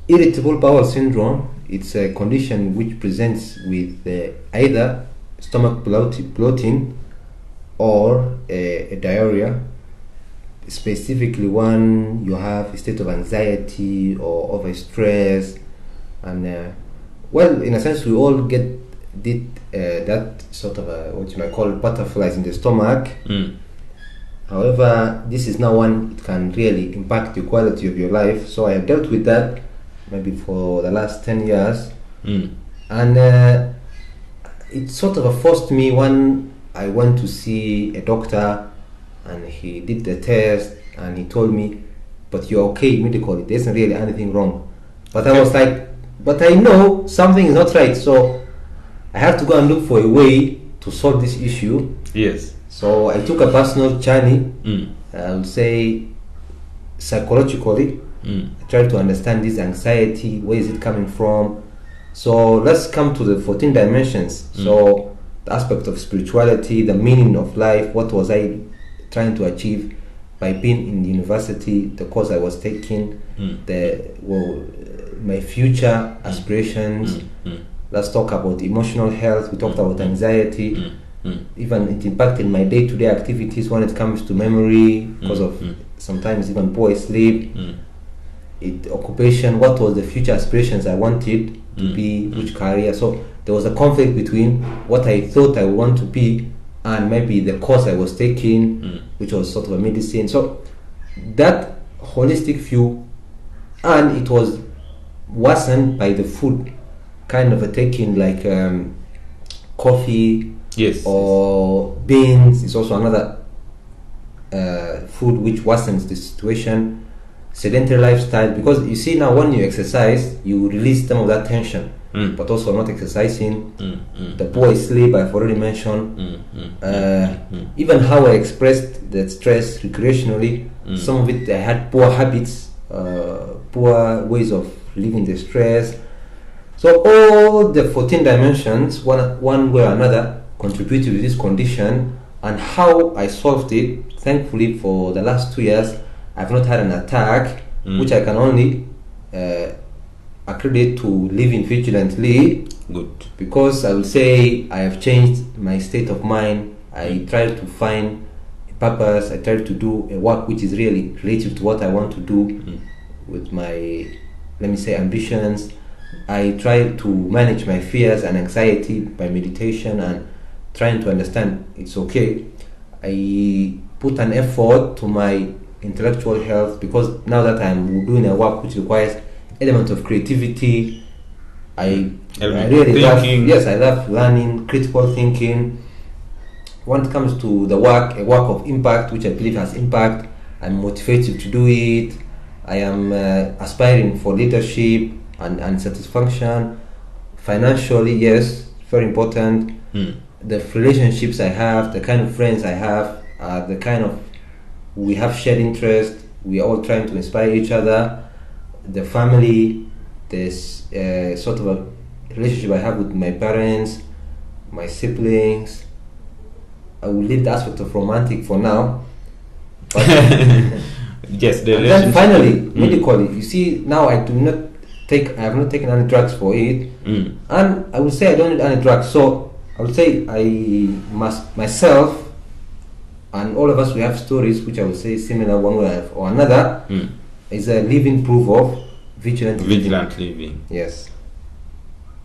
Irritable bowel syndrome, it's a condition which presents with either stomach bloating or a diarrhea. Specifically, when you have a state of anxiety or over stress, and well, in a sense, we all get that sort of what you might call butterflies in the stomach. However, this is now one, it can really impact the quality of your life. So I have dealt with that maybe for the last 10 years. And it sort of forced me when I went to see a doctor, and he did the test and he told me, but you're okay medically, there isn't really anything wrong. But I was like, but I know something is not right, so I have to go and look for a way to solve this issue. Yes. So I took a personal journey, I would say psychologically. I tried to understand this anxiety, where is it coming from. So let's come to the 14 dimensions. So the aspect of spirituality, the meaning of life, what was I trying to achieve by being in the university, the course I was taking, my future aspirations. Let's talk about emotional health. We talked about anxiety. Even it impacted my day-to-day activities when it comes to memory, because of sometimes even poor sleep. Occupation, what was the future aspirations I wanted to be, which career. So there was a conflict between what I thought I would want to be and maybe the course I was taking, which was sort of a medicine. So that holistic view, and it was worsened by the food, kind of taking like coffee, yes, or beans is also another food which worsens the situation. Sedentary lifestyle, because you see now when you exercise, you release some of that tension, but also not exercising, the poor sleep I've already mentioned, even how I expressed that stress recreationally, some of it I had poor habits, poor ways of living the stress. So all the 14 dimensions, one way or another, contributed to this condition, and how I solved it. Thankfully, for the last 2 years, I've not had an attack, which I can only accredit to living vigilantly. Good. Because I would say I have changed my state of mind. I try to find a purpose. I try to do a work which is really related to what I want to do with my, let me say, ambitions. I try to manage my fears and anxiety by meditation and trying to understand it's okay. I put an effort to my intellectual health, because now that I'm doing a work which requires element of creativity, I really love, I love learning, critical thinking. When it comes to the work, a work of impact, which I believe has impact, I'm motivated to do it. I am aspiring for leadership and satisfaction. Financially, yes, very important. The relationships I have, the kind of friends I have, the kind of, we have shared interest, we are all trying to inspire each other. The family, this sort of a relationship I have with my parents, my siblings. I will leave the aspect of romantic for now. But yes, the and then finally, medically, you see, now I have not taken any drugs for it, and I would say I don't need any drugs. So I would say myself, and all of us, we have stories which I would say similar one way or another, is a living proof of vigilant living. Yes.